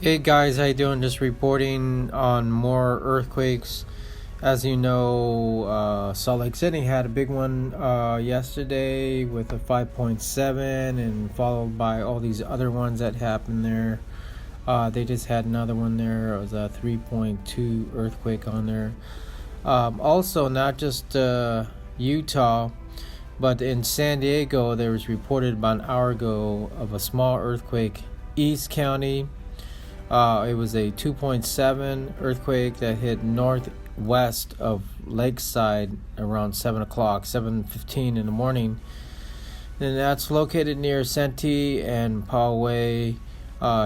Hey guys, how you doing? Just reporting on more earthquakes. As you know, Salt Lake City had a big one yesterday with a 5.7, and followed by all these other ones that happened there. They just had another one there. It was a 3.2 earthquake on there. Also, not just Utah, but in San Diego, there was reported about an hour ago of a small earthquake, East County. It was a 2.7 earthquake that hit northwest of Lakeside around 7 o'clock, 7:15 in the morning. And that's located near Santee and Poway,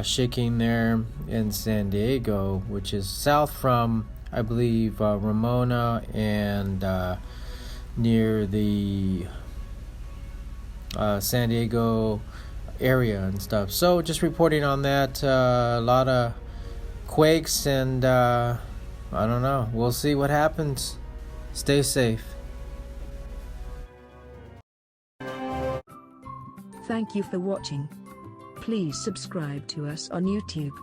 shaking there in San Diego, which is south from, I believe, Ramona and near the San Diego area and stuff. So just reporting on that. A lot of quakes, and I don't know, we'll see what happens. Stay safe. Thank you for watching. Please subscribe to us on YouTube.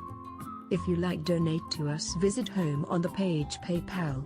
If you like, donate to us, visit home on the page PayPal.